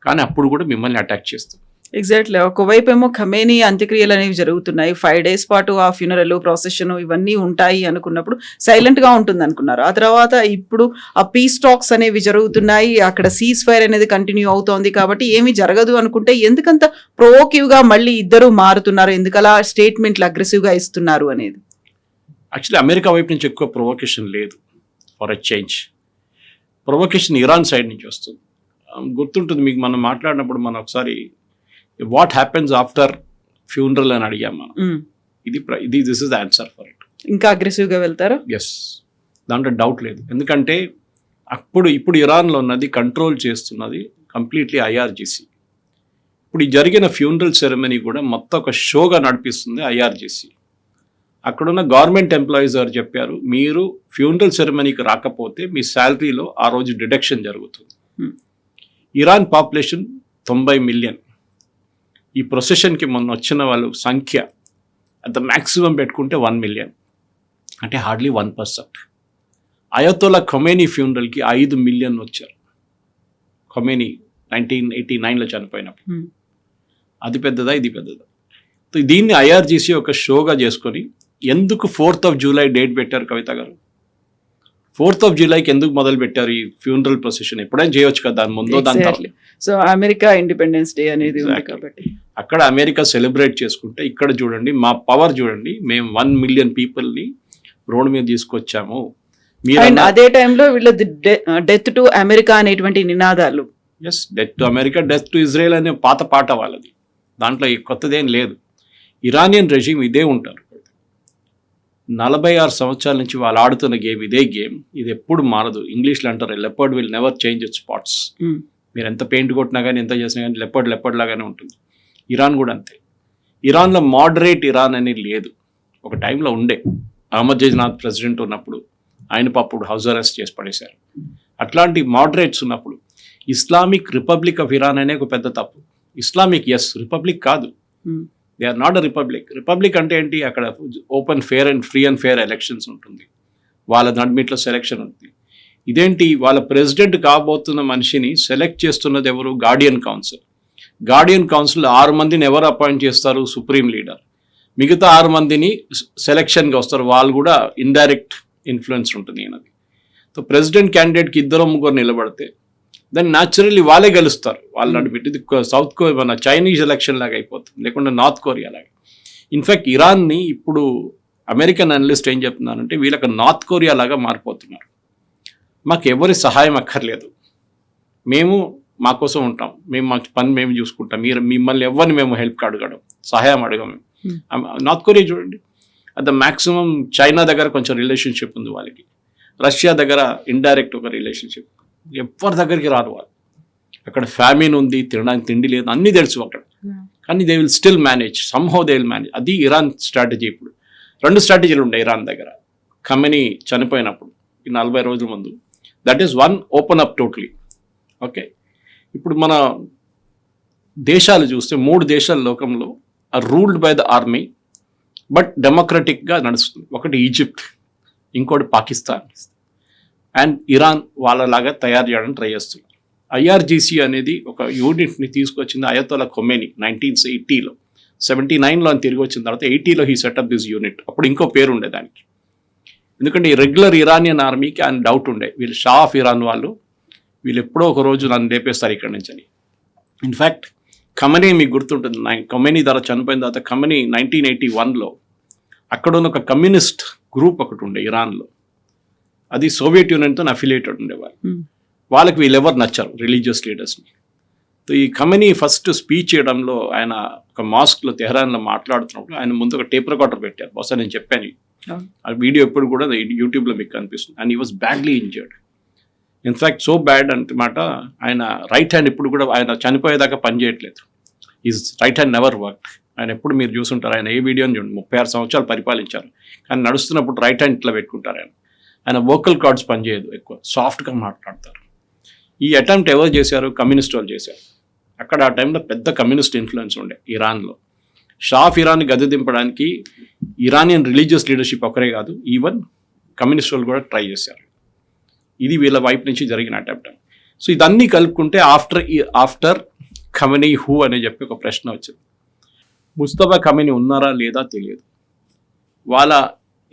కానీ అప్పుడు కూడా మిమ్మల్ని అటాక్ చేస్తారు. ఎగ్జాక్ట్లీ. ఒకవైపు ఏమో ఖమేనీ అంత్యక్రియలు అనేవి జరుగుతున్నాయి, 5 days పాటు ఆ ఫ్యూనరల్ ప్రొసెషన్ ఇవన్నీ ఉంటాయి అనుకున్నప్పుడు సైలెంట్ గా ఉంటుంది అనుకున్నారు. ఆ తర్వాత ఇప్పుడు ఆ పీస్ టాక్స్ అనేవి జరుగుతున్నాయి, అక్కడ సీజ్ ఫైర్ అనేది కంటిన్యూ అవుతోంది. కాబట్టి ఏమీ జరగదు అనుకుంటే ఎందుకంత ప్రొవోకివ్ గా మళ్ళీ ఇద్దరు మారుతున్నారు, ఎందుకలా స్టేట్మెంట్లు అగ్రెసివ్ గా ఇస్తున్నారు అనేది? యాక్చువల్లీ అమెరికా వైపు నుంచి ఎక్కువ ప్రొవోకేషన్ లేదు. For a change provocation Iran side నుంచి వస్తుంది. గుర్తుంటుంది మీకు, మనం మాట్లాడినప్పుడు మనం ఒకసారి వాట్ హ్యాపెన్స్ ఆఫ్టర్ ఫ్యూనరల్ అని అడిగాం మనం. This is the answer for it. ఇంకా అగ్రెసివ్గా వెళ్తారు? ఎస్, దాంట్లో డౌట్ లేదు. ఎందుకంటే ఇప్పుడు ఇరాన్లో ఉన్నది కంట్రోల్ చేస్తున్నది కంప్లీట్లీ ఐఆర్జీసీ. ఇప్పుడు ఈ జరిగిన ఫ్యూనరల్ సెరమనీ కూడా మొత్తం ఒక షోగా నడిపిస్తుంది ఐఆర్జీసీ. అక్కడున్న గవర్నమెంట్ ఎంప్లాయీస్ గారు చెప్పారు, మీరు ఫ్యూనరల్ సెరమనీకి రాకపోతే మీ శాలరీలో ఆ రోజు డిడక్షన్ జరుగుతుంది. Iran population 90 million. ఈ ప్రొసెషన్కి మొన్న వచ్చిన వాళ్ళు సంఖ్య అంత మ్యాక్సిమం పెట్టుకుంటే 1 మిలియన్, అంటే హార్డ్లీ 1%. అయతోలా ఖొమేనీ ఫ్యూనరల్కి 5 మిలియన్ వచ్చారు. ఖొమేనీ 1989లో చనిపోయినప్పుడు. అది పెద్దదా, ఇది పెద్దదా? దీన్ని ఐఆర్జీసీ ఒక షోగా చేసుకొని ఎందుకు 4th of July డేట్ పెట్టారు కవిత గారు? 4th of Julyకి ఎందుకు మొదలు పెట్టారు ఈ ఫ్యూనరల్ ప్రొసెషన్? ఎప్పుడైనా చేయొచ్చు కదా, దాని ముందో దాని తర్వాత. సో అమెరికా ఇండిపెండెన్స్ డే అనేది ఉంది కాబట్టి అక్కడ అమెరికా సెలబ్రేట్ చేసుకుంటే ఇక్కడ చూడండి మా పవర్ చూడండి, మేము 1 మిలియన్ పీపుల్ని రోడ్ మీద తీసుకొచ్చాము. అండ్ అదే టైంలో వీళ్ళ డెత్ టు అమెరికా అనేటువంటి నినాదాలు. Yes, death to America, death to Israel అనే పాత పాట వాళ్ళది, దాంట్లో కొత్తదేం లేదు. ఇరానియన్ రెజీమ్ ఇదే ఉంటారు. 46 సంవత్సరాల నుంచి వాళ్ళు ఆడుతున్న గేమ్ ఇదే గేమ్, ఇది ఎప్పుడు మారదు. ఇంగ్లీష్లో అంటారు leopard will never change it's spots. మీరు ఎంత పెయింట్ కొట్టినా కానీ ఎంత చేసినా కానీ లెపర్డ్ లాగానే ఉంటుంది. ఇరాన్ కూడా అంతే. ఇరాన్లో మోడరేట్ ఇరాన్ అనేది లేదు. ఒక టైంలో ఉండే, అహ్మదీనెజాద్ ప్రెసిడెంట్ ఉన్నప్పుడు ఆయన అప్పుడు హౌస్ అరెస్ట్ చేసి పడేశారు. అట్లాంటి మోడరేట్స్ ఉన్నప్పుడు ఇస్లామిక్ రిపబ్లిక్ ఆఫ్ ఇరాన్ అనే ఒక పెద్ద తప్పు. ఇస్లామిక్ ఎస్, రిపబ్లిక్ కాదు. They are not a republic. Republic అంటే ఏంటి? అక్కడ open fair and free and fair elections ఉంటుంది, వాళ్ళ నడిమిట్లో సెలెక్షన్ ఉంటుంది. ఇదేంటి? వాళ్ళ ప్రెసిడెంట్ కాబోతున్న మనిషిని సెలెక్ట్ చేస్తున్నది ఎవరు? Guardian council. గార్డియన్ కౌన్సిల్ 6 మందిని ఎవరు అపాయింట్ చేస్తారు? Supreme leader. మిగతా 6 మందిని సెలెక్షన్గా వస్తారు, వాళ్ళు కూడా ఇండైరెక్ట్ ఇన్ఫ్లుయెన్స్ ఉంటుంది ఈయనది. సో ప్రెసిడెంట్ క్యాండిడేట్కి 2-3 నిలబడితే దాన్ని న్యాచురల్లీ వాళ్ళే గెలుస్తారు. వాళ్ళు నడిపెట్టి ఇది సౌత్ కొరియా, మన చైనీస్ ఎలక్షన్ లాగా అయిపోతుంది, లేకుంటే నార్త్ కొరియా లాగా. ఇన్ఫ్యాక్ట్ ఇరాన్ని ఇప్పుడు అమెరికన్ అనలిస్ట్ ఏం చెప్తున్నారంటే వీళ్ళకి నార్త్ కొరియా లాగా మారిపోతున్నారు. మాకు ఎవరి సహాయం అక్కర్లేదు, మేము మా కోసం ఉంటాం, మేము మా పని మేము చూసుకుంటాం, మిమ్మల్ని ఎవరిని మేము హెల్ప్ అడగడం, సహాయం అడగం. నార్త్ కొరియా చూడండి, అది మ్యాక్సిమం చైనా దగ్గర కొంచెం రిలేషన్షిప్ ఉంది వాళ్ళకి, రష్యా దగ్గర ఇండైరెక్ట్ ఒక రిలేషన్షిప్, ఎవరి దగ్గరికి రారు వాళ్ళు. అక్కడ ఫ్యామిన్ ఉంది, తినడానికి తిండి లేదు, అన్నీ తెలుసు అక్కడ, కానీ they will still manage, somehow they will manage. అది ఇరాన్ స్ట్రాటజీ. ఇప్పుడు 2 స్ట్రాటజీలు ఉండే ఇరాన్ దగ్గర. ఖమేనీ చనిపోయినప్పుడు ఈ 40 రోజుల ముందు, that is 1, open up totally. Okay, ఇప్పుడు మన దేశాలు చూస్తే 3 దేశాల లోకంలో are ruled by the army but డెమోక్రటిక్గా నడుస్తుంది. ఒకటి ఈజిప్ట్, ఇంకోటి పాకిస్తాన్, అండ్ ఇరాన్ వాళ్ళలాగా తయారు చేయడానికి ట్రై చేస్తున్నారు. ఐఆర్జీసీ అనేది ఒక యూనిట్ని తీసుకొచ్చింది అయతోలా ఖొమేనీ 1980లో. 79లో అని తిరిగి వచ్చిన తర్వాత 80లో హీ సెటప్ దిస్ యూనిట్. అప్పుడు ఇంకో పేరు ఉండే దానికి, ఎందుకంటే ఈ రెగ్యులర్ ఇరానియన్ ఆర్మీకి ఆయన డౌట్ ఉండే, వీళ్ళు షా ఆఫ్ ఇరాన్ వాళ్ళు, వీళ్ళు ఎప్పుడో ఒక రోజు నన్ను లేపేస్తారు ఇక్కడి నుంచి అని. ఇన్ఫ్యాక్ట్ ఖమేనీ మీకు గుర్తుంటుంది, ఖమేనీ ద్వారా చనిపోయిన తర్వాత ఖమేనీ 1981లో అక్కడ ఉన్న ఒక కమ్యూనిస్ట్ గ్రూప్ ఒకటి ఉండే ఇరాన్లో, అది సోవియట్ యూనియన్తో అఫిలియేటెడ్ ఉండేవాళ్ళు. వాళ్ళకి వీళ్ళెవరు నచ్చారు, రిలీజియస్ లీడర్స్ని. సో ఈ ఖమేనీ ఫస్ట్ స్పీచ్ చేయడంలో ఆయన ఒక మాస్క్లో తెహరాన్లో మాట్లాడుతున్నప్పుడు ఆయన ముందు ఒక టేప్ రికార్డర్ పెట్టారు. బహుశా నేను చెప్పాను, ఆ వీడియో ఎప్పుడు కూడా యూట్యూబ్లో మీకు కనిపిస్తుంది. And he was badly injured. In fact so bad అంటమాట, ఆయన రైట్ హ్యాండ్ ఇప్పుడు కూడా ఆయన చనిపోయేదాకా పనిచేయట్లేదు. Is right hand never work. ఆయన ఎప్పుడు మీరు చూసుంటారు, ఆయన ఏ వీడియోని చూడండి, 36 సంవత్సరాలు పరిపాలించారు, కానీ నడుస్తున్నప్పుడు రైట్ హ్యాండ్ ఇట్లా పెట్టుకుంటారు. ఆయన వోకల్ కార్డ్స్ పనిచేయదు, ఎక్కువ సాఫ్ట్గా మాట్లాడతారు. ఈ అటెంప్ట్ ఎవరు చేశారు? కమ్యూనిస్ట్ వాళ్ళు చేశారు. అక్కడ ఆ టైంలో పెద్ద కమ్యూనిస్ట్ ఇన్ఫ్లుయెన్స్ ఉండే ఇరాన్లో. షా ఆఫ్ ఇరాన్ని గద్దె దింపడానికి ఇరానియన్ రిలీజియస్ లీడర్షిప్ ఒకరే కాదు, ఈవెన్ కమ్యూనిస్ట్ వాళ్ళు కూడా ట్రై చేశారు. ఇది వీళ్ళ వైపు నుంచి జరిగిన అటెంప్ట్. సో ఇదన్నీ కలుపుకుంటే ఆఫ్టర్ ఖమేనీ హూ అని చెప్పి ఒక ప్రశ్న వచ్చింది. ముస్తఫా ఖమేనీ ఉన్నారా లేదా తెలియదు, వాళ్ళ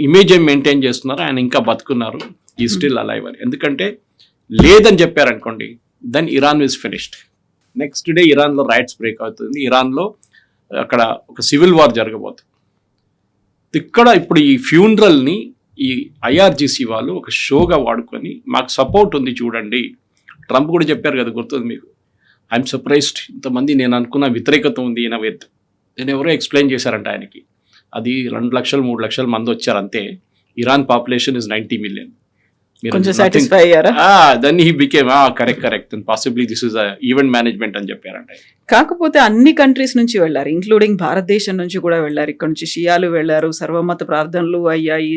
ఇమేజ్ ఏం మెయింటైన్ చేస్తున్నారు, ఆయన ఇంకా బతుకున్నారు, ఈ స్టిల్ అలైవ్ అని. ఎందుకంటే లేదని చెప్పారనుకోండి, then Iran is finished. Next day ఇరాన్లో రైట్స్ బ్రేక్ అవుతుంది, ఇరాన్లో అక్కడ ఒక సివిల్ వార్ జరగబోతుంది. ఇక్కడ ఇప్పుడు ఈ ఫ్యూనరల్ని ఈ ఐఆర్జీసీ వాళ్ళు ఒక షోగా వాడుకొని మాకు సపోర్ట్ ఉంది చూడండి. ట్రంప్ కూడా చెప్పారు కదా, గుర్తుంది మీకు, ఐఎమ్ సర్ప్రైజ్డ్, ఇంతమంది నేను అనుకున్న వ్యతిరేకత ఉంది ఈయన విత్. నేను ఎవరో ఎక్స్ప్లెయిన్ చేశారంట ఆయనకి, అది 2 లక్షలు 3 లక్షల మంది వచ్చారు అంతే. Iran population is 90 million. కొంచెం సాటిస్ఫై అయ్యారా? Then he became correct then possibly this is event management అని చెప్పారంటే. కాకపోతే అన్ని కంట్రీస్ నుంచి వెళ్ళారు, ఇంక్లూడింగ్ భారతదేశం నుంచి కూడా వెళ్ళారు. ఇక్కడ నుంచి షియాలు వెళ్ళారు, సర్వమత ప్రార్థనలు అయ్యాయి,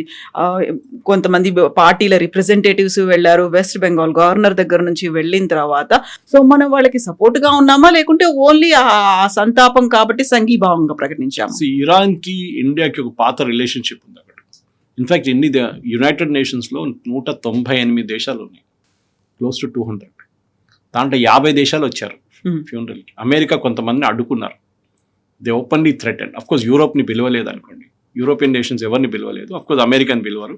కొంతమంది పార్టీల రిప్రజెంటేటివ్స్ వెళ్ళారు. వెస్ట్ బెంగాల్ గవర్నర్ దగ్గర నుంచి వెళ్ళిన తర్వాత సో మనం వాళ్ళకి సపోర్ట్ గా ఉన్నామా లేకుంటే ఓన్లీ ఆ సంతాపం కాబట్టి సంఘీభావంగా ప్రకటించాము? ఇరాన్ కి ఇండియాకి ఒక పాత రిలేషన్షిప్ ఉంది అక్కడ. ఇన్ఫాక్ట్ యునైటెడ్ నేషన్స్లో 198 దేశాలు ఉన్నాయి, క్లోజ్ టు 200. దాంట్లో 50 దేశాలు వచ్చారు ఫ్యూనరల్కి. అమెరికా కొంతమందిని అడ్డుకున్నారు, దే ఓపెన్లీ థ్రెటెండ్. అఫ్కోర్స్ యూరోప్ని పిలవలేదు అనుకోండి, యూరోపియన్ నేషన్స్ ఎవరిని పిలవలేదు. అఫ్కోర్స్ అమెరికన్ పిలవరు,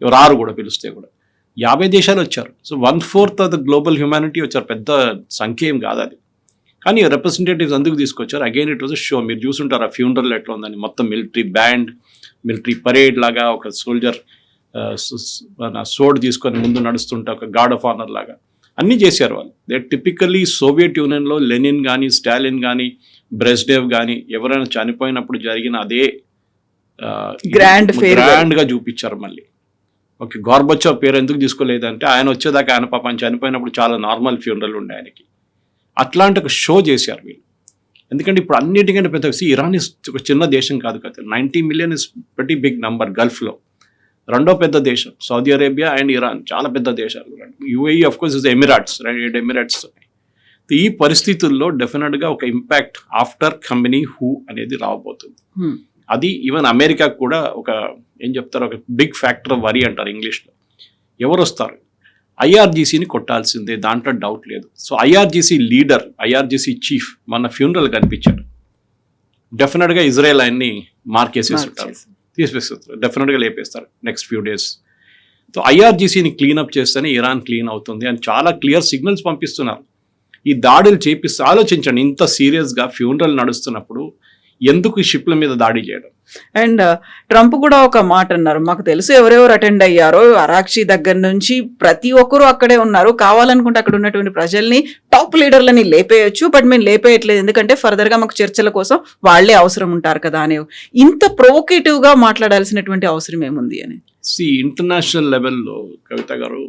ఎవరు ఆరు కూడా పిలిస్తే కూడా 50 దేశాలు వచ్చారు. So 1/4 of the global humanity వచ్చారు, పెద్ద సంఖ్య ఏం కాదు అది. కానీ రిప్రజెంటేటివ్స్ అందుకు తీసుకొచ్చారు. అగైన్ ఇట్ వాజ్ షో, మీరు చూసుంటారు ఆ ఫ్యూనరల్ ఎట్లా ఉందని, మొత్తం మిలిటరీ బ్యాండ్, మిలిటరీ పరేడ్ లాగా, ఒక సోల్జర్ సోడ్ తీసుకొని ముందు నడుస్తుంటే ఒక గార్డ్ ఆఫ్ ఆనర్ లాగా అన్నీ చేశారు వాళ్ళు. దే టిపికల్లీ సోవియట్ యూనియన్లో లెనిన్ కానీ, స్టాలిన్ కానీ, బ్రెస్డేవ్ కానీ ఎవరైనా చనిపోయినప్పుడు జరిగిన అదే గ్రాండ్గా చూపించారు. మళ్ళీ ఓకే, గోర్బచోవ్ పేరు ఎందుకు తీసుకోలేదంటే ఆయన వచ్చేదాకా ఆయన పాపం చనిపోయినప్పుడు చాలా నార్మల్ ఫ్యూనరల్ ఉండే ఆయనకి. అట్లాంటి ఒక షో చేశారు వీళ్ళు. ఎందుకంటే ఇప్పుడు అన్నిటికంటే పెద్ద ఇరాన్ ఒక చిన్న దేశం కాదు కదా, 90 million is very big number. గల్ఫ్లో రెండో పెద్ద దేశం సౌదీ అరేబియా అండ్ ఇరాన్, చాలా పెద్ద దేశాలు. UAE of course is Emirates, 7 Emirates. ఈ పరిస్థితుల్లో డెఫినెట్గా ఒక ఇంపాక్ట్ ఆఫ్టర్ కంపెనీ హూ అనేది రాబోతుంది. అది ఈవెన్ అమెరికాకు కూడా ఒక ఏం చెప్తారు, ఒక బిగ్ ఫ్యాక్టర్ వరీ అంటారు ఇంగ్లీష్లో. ఎవరు వస్తారు? ఐఆర్జీసీని కొట్టాల్సిందే, దాంట్లో డౌట్ లేదు. So IRGC leader, IRGC chief మన ఫ్యూనరల్ కనిపించాడు. డెఫినెట్గా ఇజ్రాయెల్ ఆయన్ని మార్కేసేసి ఉంటారు, తీసివేస్తారు, డెఫినెట్గా లేపేస్తారు నెక్స్ట్ ఫ్యూ డేస్. సో ఐఆర్జీసీని క్లీనప్ చేస్తేనే ఇరాన్ క్లీన్ అవుతుంది అని చాలా క్లియర్ సిగ్నల్స్ పంపిస్తున్నారు. ఈ దాడులు చేపిస్తే ఆలోచించండి, ఇంత సీరియస్గా ఫ్యూనరల్ నడుస్తున్నప్పుడు ఎందుకు ఈ షిప్ల మీద దాడి చేయడం? అండ్ ట్రంప్ కూడా ఒక మాట అన్నారు, మాకు తెలుసు ఎవరెవరు అటెండ్ అయ్యారో, అరాక్షి దగ్గర నుంచి ప్రతి ఒక్కరూ అక్కడే ఉన్నారు, కావాలనుకుంటే అక్కడ ఉన్నటువంటి ప్రజల్ని, టాప్ లీడర్లని లేపేయచ్చు, బట్ మేము లేపేయట్లేదు, ఎందుకంటే ఫర్దర్గా మాకు చర్చల కోసం వాళ్లే అవసరం ఉంటారు కదా అని. ఇంత ప్రొవోకేటివ్గా మాట్లాడాల్సినటువంటి అవసరం ఏముంది అని? ఇంటర్నేషనల్ లెవెల్లో కవిత గారు,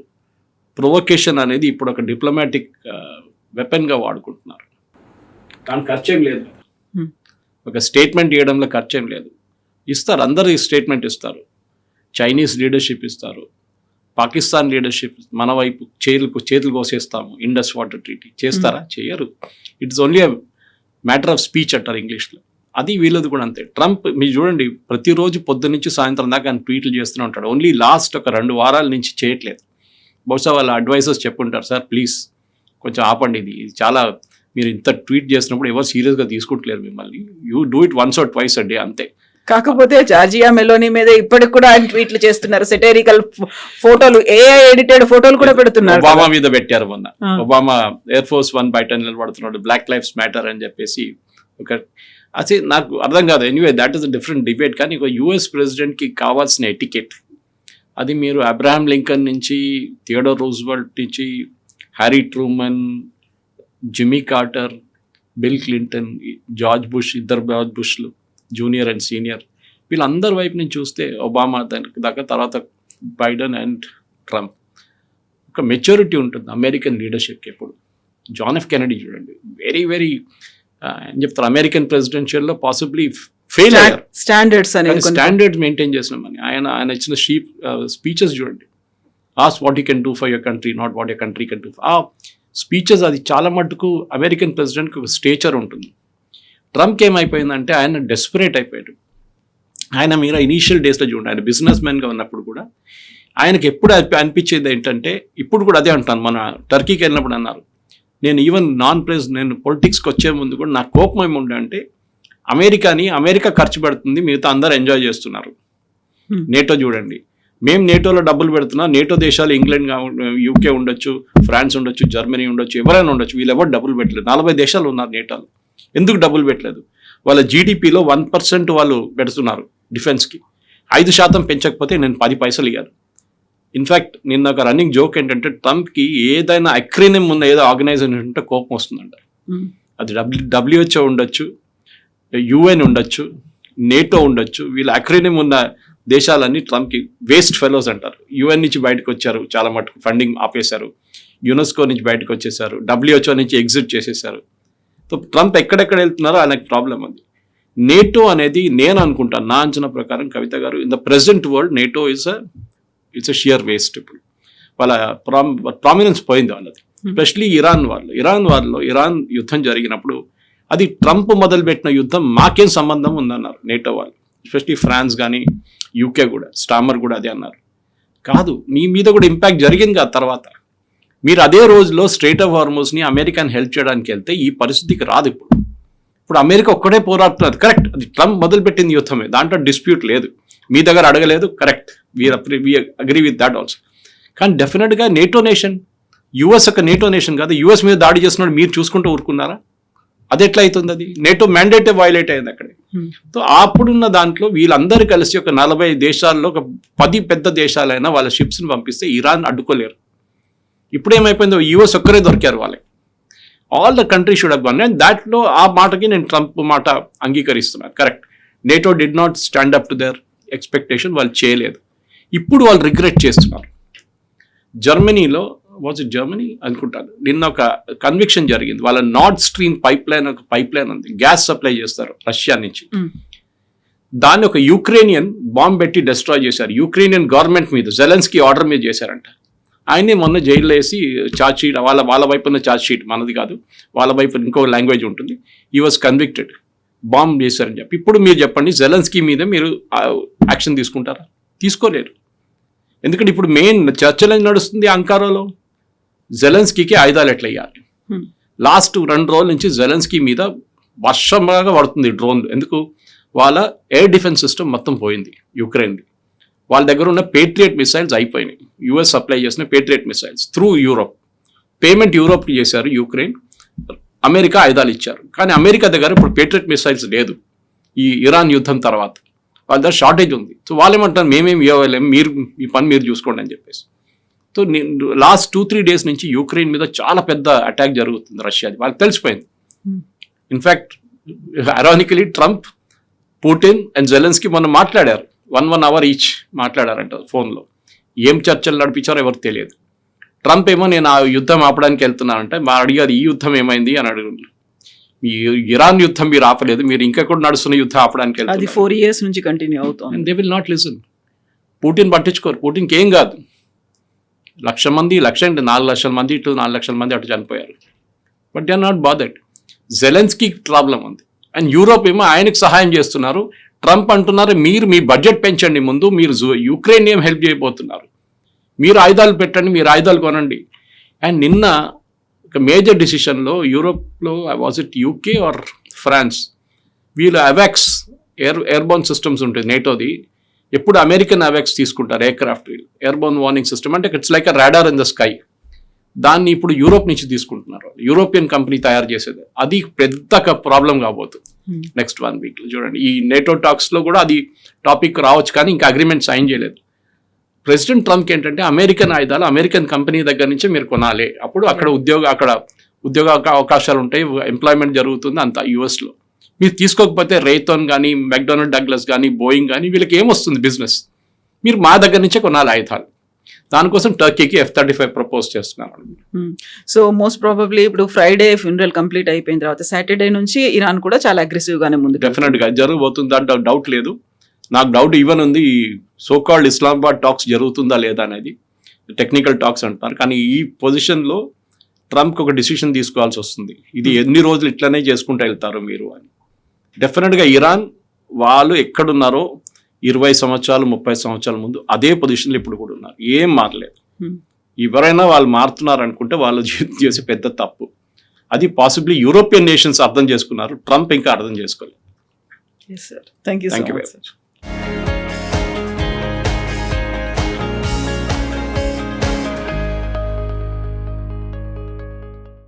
ప్రొవోకేషన్ అనేది ఇప్పుడు ఒక డిప్లొమాటిక్ వెపన్గా వాడుకుంటున్నారు. దానికి ఖర్చేం లేదు, ఒక స్టేట్మెంట్ ఇవ్వడంలో ఖర్చేం లేదు. ఇస్తారు, అందరూ ఈ స్టేట్మెంట్ ఇస్తారు. చైనీస్ లీడర్షిప్ ఇస్తారు, పాకిస్తాన్ లీడర్షిప్ మన వైపు చేతులు కోసేస్తాము, ఇండస్ వాటర్ ట్రీటీ చేస్తారా? చేయరు. It's only a matter of speech అంటారు ఇంగ్లీష్లో. అది వీళ్ళది కూడా అంతే. ట్రంప్ మీరు చూడండి, ప్రతిరోజు పొద్దు నుంచి సాయంత్రం దాకా ఆయన ట్వీట్లు చేస్తూనే ఉంటాడు. ఓన్లీ లాస్ట్ ఒక 2 వారాల నుంచి చేయట్లేదు. బహుశా వాళ్ళ అడ్వైజర్స్ చెప్పుంటారు, సార్ ప్లీజ్ కొంచెం ఆపండి, ఇది చాలా మీరు ఇంత ట్వీట్ చేసినప్పుడు ఎవరు సీరియస్గా తీసుకుంటలేరు మిమ్మల్ని, you do it once or twice a day అంతే. కాకపోతే జార్జియా మెలోనీ మీద ఇప్పటికి కూడా ఆయన ట్వీట్లు చేస్తున్నారు, సెటైరికల్ ఫోటోలు, ఏఐ ఎడిటెడ్ ఫోటోలు కూడా పెడుతున్నారు. ఒబామా మీద పెట్టారు మొన్న. ఒబామా ఎయిర్ ఫోర్స్ 1 బయట నిలబడుతున్నాడు, బ్లాక్ లైఫ్స్ మ్యాటర్ అని చెప్పేసి. అది నాకు అర్థం కాదు. Anyway that is a different debate. కానీ ఒక యుఎస్ ప్రెసిడెంట్కి కావాల్సిన ఎటికెట్, అది మీరు అబ్రహాం లింకన్ నుంచి, థియోడోర్ రూజ్వెల్ట్ నుంచి, Harry Truman, Jimmy Carter, bill Clinton, George bush, ఇద్దరు జార్జ్ బుష్లు జూనియర్ అండ్ సీనియర్, వీళ్ళందరి వైపు నుంచి చూస్తే ఒబామా దాకా, తర్వాత బైడెన్ అండ్ ట్రంప్, ఒక మెచ్యూరిటీ ఉంటుంది అమెరికన్ లీడర్షిప్కి ఎప్పుడు. జాన్ ఎఫ్ కెనడీ చూడండి, వెరీ వెరీ ఏం చెప్తారు, అమెరికన్ ప్రెసిడెన్షియల్లో పాసిబ్లీ ఫెయిల్ అయ్యారు. స్టాండర్డ్స్ మెయింటైన్ చేసినామని ఆయన ఇచ్చిన స్పీచెస్ చూడండి. Ask what you can do for your country, not what your country can do. ఆ స్పీచెస్ అది చాలా మటుకు అమెరికన్ ప్రెసిడెంట్కి ఒక స్టేచర్ ఉంటుంది. ట్రంప్కి ఏమైపోయిందంటే ఆయన డెస్పరేట్ అయిపోయాడు. ఆయన మీరు ఇనీషియల్ డేస్లో చూడండి, ఆయన బిజినెస్ మ్యాన్గా ఉన్నప్పుడు కూడా ఆయనకి ఎప్పుడు అనిపించేది ఏంటంటే, ఇప్పుడు కూడా అదే అంటాను, మన టర్కీకి వెళ్ళినప్పుడు అన్నారు, నేను ఈవెన్ నేను పొలిటిక్స్కి వచ్చే ముందు కూడా నాకు కోపం ఏముండే అంటే, అమెరికా ఖర్చు పెడుతుంది, మిగతా అందరూ ఎంజాయ్ చేస్తున్నారు. నేటో చూడండి, మేము నేటోలో డబ్బులు పెడుతున్నాం, నేటో దేశాలు ఇంగ్లాండ్, యూకే ఉండొచ్చు, ఫ్రాన్స్ ఉండొచ్చు, జర్మనీ ఉండొచ్చు, ఎవరైనా ఉండొచ్చు, వీళ్ళు ఎవరు డబ్బులు పెట్టలేదు. 40 దేశాలు ఉన్నారు నేటోలో. ఎందుకు డబ్బులు పెట్టలేదు? వాళ్ళ జీడిపిలో 1% వాళ్ళు పెడుతున్నారు డిఫెన్స్కి. 5% పెంచకపోతే నేను 10 పైసలు ఇవ్వను. ఇన్ఫ్యాక్ట్ నిన్న ఒక రన్నింగ్ జోక్ ఏంటంటే, ట్రంప్కి ఏదైనా అక్రోనిమ్ ఉన్న ఏదో ఆర్గనైజేషన్ ఉంటే కోపం వస్తుందంట. అది WHO ఉండొచ్చు, UN ఉండొచ్చు, నేటో ఉండొచ్చు, వీళ్ళ అక్రోనిమ్ ఉన్న దేశాలన్నీ ట్రంప్కి వేస్ట్ ఫెలోస్ అంటారు. యుఎన్ నుంచి బయటకు వచ్చారు, చాలా మటుకు ఫండింగ్ ఆపేశారు, యునెస్కో నుంచి బయటకు వచ్చేసారు, WHO నుంచి ఎగ్జిట్ చేసేసారు. సో ట్రంప్ ఎక్కడెక్కడ వెళ్తున్నారో ఆయనకు ప్రాబ్లం ఉంది. నేటో అనేది నేను అనుకుంటాను, నా అంచనా ప్రకారం కవిత గారు, in the present world NATO it's a sheer waste. ఇప్పుడు వాళ్ళ ప్రామినెన్స్ పోయింది వాళ్ళది. ఎస్పెషలీ ఇరాన్ యుద్ధం జరిగినప్పుడు అది ట్రంప్ మొదలుపెట్టిన యుద్ధం, మాకేం సంబంధం ఉందన్నారు నేటో వాళ్ళు. ఎస్పెషలీ ఫ్రాన్స్ కానీ UK కూడా, స్టామర్ కూడా అదే అన్నారు. కాదు, మీ మీద కూడా ఇంపాక్ట్ జరిగింది ఆ తర్వాత. మీరు అదే రోజులో స్ట్రెయిట్ ఆఫ్ హార్మోస్ని అమెరికాని హెల్ప్ చేయడానికి వెళ్తే ఈ పరిస్థితికి రాదు. ఇప్పుడు అమెరికా ఒక్కడే పోరాడుతున్నది, కరెక్ట్. అది ట్రంప్ మొదలుపెట్టింది యుద్ధమే, దాంట్లో డిస్ప్యూట్ లేదు. మీ దగ్గర అడగలేదు, correct, we agree with that also. కానీ డెఫినెట్గా నేటో నేషన్, యుఎస్ ఒక నేటో నేషన్ కాదు, యుఎస్ మీద దాడి చేస్తున్నాడు మీరు చూసుకుంటూ ఊరుకున్నారా? అది ఎట్లా అవుతుంది? అది నేటో మ్యాండేటే వైలేట్ అయింది అక్కడ. సో అప్పుడున్న దాంట్లో వీళ్ళందరూ కలిసి ఒక 40 దేశాల్లో ఒక 10 పెద్ద దేశాలైనా వాళ్ళ షిప్స్ని పంపిస్తే ఇరాన్ అడ్డుకోలేరు. ఇప్పుడు ఏమైపోయిందో యుఎస్ ఒక్కరే దొరికారు వాళ్ళకి. All the country should have gun. And దాట్లో ఆ మాటకి నేను ట్రంప్ మాట అంగీకరిస్తున్నాను, correct. NATO did not stand up to their expectation, వాళ్ళు చేయలేదు. ఇప్పుడు వాళ్ళు రిగ్రెట్ చేస్తున్నారు. జర్మనీలో జర్మనీ అనుకుంటాను, నిన్న ఒక కన్విక్షన్ జరిగింది. వాళ్ళ నార్డ్ స్ట్రీమ్ పైప్ లైన్ ఉంది, గ్యాస్ సప్లై చేస్తారు రష్యా నుంచి. దాన్ని ఒక యుక్రేనియన్ బాంబ్ పెట్టి డిస్ట్రాయ్ చేశారు. యుక్రేనియన్ గవర్నమెంట్ మీద, జెలెన్స్కీ ఆర్డర్ మీద చేశారంట. ఆయనే మొన్న జైల్లో వేసి ఛార్జ్ షీట్, వాళ్ళ వైపు ఉన్న ఛార్జ్ షీట్, మనది కాదు, వాళ్ళ వైపు ఇంకో లాంగ్వేజ్ ఉంటుంది, ఈ వాజ్ కన్విక్టెడ్, బాంబ్ చేశారని చెప్పి. ఇప్పుడు మీరు చెప్పండి, జెలెన్స్కీ మీద మీరు యాక్షన్ తీసుకుంటారా? తీసుకోలేరు. ఎందుకంటే ఇప్పుడు మెయిన్ చర్చలు నడుస్తుంది అంకారాలో, జెలెన్స్కీకి ఆయుధాలు ఎట్లా ఇవ్వాలి. లాస్ట్ 2 రోజుల నుంచి జెలెన్స్కీ మీద వర్షంలాగా పడుతుంది డ్రోన్లు. ఎందుకు? వాళ్ళ ఎయిర్ డిఫెన్స్ సిస్టమ్ మొత్తం పోయింది యుక్రెయిన్ది. వాళ్ళ దగ్గర ఉన్న పేట్రియట్ మిసైల్స్ అయిపోయినాయి. యుఎస్ సప్లై చేసిన Patriot missiles through Europe, payment యూరోప్కి చేశారు యుక్రెయిన్, అమెరికా ఆయుధాలు ఇచ్చారు. కానీ అమెరికా దగ్గర ఇప్పుడు పేట్రియట్ మిసైల్స్ లేదు ఈ ఇరాన్ యుద్ధం తర్వాత. వాళ్ళ దగ్గర షార్టేజ్ ఉంది. సో వాళ్ళు ఏమంటారు, మేమేమి ఇవ్వలేము, మీరు మీ పని మీరు చూసుకోండి అని చెప్పేసి. సో లాస్ట్ 2-3 డేస్ నుంచి యుక్రెయిన్ మీద చాలా పెద్ద అటాక్ జరుగుతుంది రష్యాది, వాళ్ళకి తెలిసిపోయింది. In fact ironically Trump, Putin and Zelensky మొన్న మాట్లాడారు, 1 అవర్ ఈచ్ మాట్లాడారంట ఫోన్లో. ఏం చర్చలు నడిపించారో ఎవరికి తెలియదు. ట్రంప్ ఏమో నేను ఆ యుద్ధం ఆపడానికి వెళ్తున్నానంటే, మా అడిగారు ఈ యుద్ధం ఏమైంది అని అడుగుతున్నారు. ఈ ఇరాన్ యుద్ధం మీరు ఆపలేదు, మీరు ఇంకా కూడా నడుస్తున్న యుద్ధం ఆపడానికి వెళ్తున్నారు. అది 4 years నుంచి కంటిన్యూ అవుతుంది. They will not listen. Putin పట్టించుకోరు, పుటిన్కి ఏం కాదు. 1,00,000 మంది, 4 లక్షల మంది ఇటు, 4 లక్షల మంది అటు చనిపోయారు. But they are not bothered. Zelensky problem ఉంది. అండ్ యూరోప్ ఏమో ఆయనకు సహాయం చేస్తున్నారు. ట్రంప్ అంటున్నారు, మీరు మీ బడ్జెట్ పెంచండి, ముందు మీరు యుక్రెయిన్ ఏం హెల్ప్ చేయబోతున్నారు, మీరు ఆయుధాలు పెట్టండి, మీరు ఆయుధాలు కొనండి. అండ్ నిన్న ఒక మేజర్ డిసిషన్లో యూరోప్లో, was it UK or France, వీళ్ళు అవాక్స్ ఎయిర్బోర్న్ సిస్టమ్స్ ఉంటుంది నేటోది. ఎప్పుడు అమెరికన్ అవాక్స్ తీసుకుంటారు ఎయిర్క్రాఫ్ట్, వీళ్ళు ఎయిర్బోర్న్ వార్నింగ్ సిస్టమ్, అంటే it's like a radar in the sky. దాన్ని ఇప్పుడు యూరోప్ నుంచి తీసుకుంటున్నారు, యూరోపియన్ కంపెనీ తయారు చేసేది. అది పెద్ద ప్రాబ్లం కాబోతుంది నెక్స్ట్ 1 వీక్లో. చూడండి, ఈ నేటో టాక్స్లో కూడా అది టాపిక్ రావచ్చు, కానీ ఇంకా అగ్రిమెంట్ సైన్ చేయలేదు. ప్రెసిడెంట్ ట్రంప్కి ఏంటంటే అమెరికన్ ఆయుధాలు అమెరికన్ కంపెనీ దగ్గర నుంచే మీరు కొనాలి, అప్పుడు అక్కడ ఉద్యోగ అవకాశాలు ఉంటాయి, ఎంప్లాయ్మెంట్ జరుగుతుంది అంతా యూఎస్లో. మీరు తీసుకోకపోతే రేథోన్ కానీ, మెక్డొనాల్డ్ డగ్లస్ కానీ, బోయింగ్ కానీ, వీళ్ళకి ఏమొస్తుంది బిజినెస్? మీరు మా దగ్గర నుంచే కొనాలి ఆయుధాలు. దానికోసం టర్కీకి F-35 ప్రపోజ్ చేస్తున్నారు. సో మోస్ట్ ప్రాబబ్లీ ఇప్పుడు ఫ్రైడే ఫ్యూనరల్ కంప్లీట్ అయిపోయిన తర్వాత సాటర్డే నుంచి ఇరాన్ కూడా చాలా అగ్రెసివ్ గానే ముందు డెఫినెట్గా జరగబోతుంది, దాంట్లో డౌట్ లేదు. నాకు డౌట్ ఈవెన్ ఉంది, సోకాల్డ్ ఇస్లామాబాద్ టాక్స్ జరుగుతుందా లేదా అనేది. టెక్నికల్ టాక్స్ అంటున్నారు, కానీ ఈ పొజిషన్లో ట్రంప్కి ఒక డిసిషన్ తీసుకోవాల్సి వస్తుంది. ఇది ఎన్ని రోజులు ఇట్లనే చేసుకుంటూ వెళ్తారు మీరు అని. డెఫినెట్గా ఇరాన్ వాళ్ళు ఎక్కడున్నారో 20 సంవత్సరాలు 30 సంవత్సరాల ముందు అదే పొజిషన్లో ఇప్పుడు కూడా ఉన్నారు, ఏం మారలేదు. ఎవరైనా వాళ్ళు మారుతున్నారు అనుకుంటే వాళ్ళు చేసే పెద్ద తప్పు. అది పాసిబ్లీ యూరోపియన్ నేషన్స్ అర్థం చేసుకున్నారు, ట్రంప్ ఇంకా అర్థం చేసుకోలేదు. Yes, sir. Thank you so much, sir.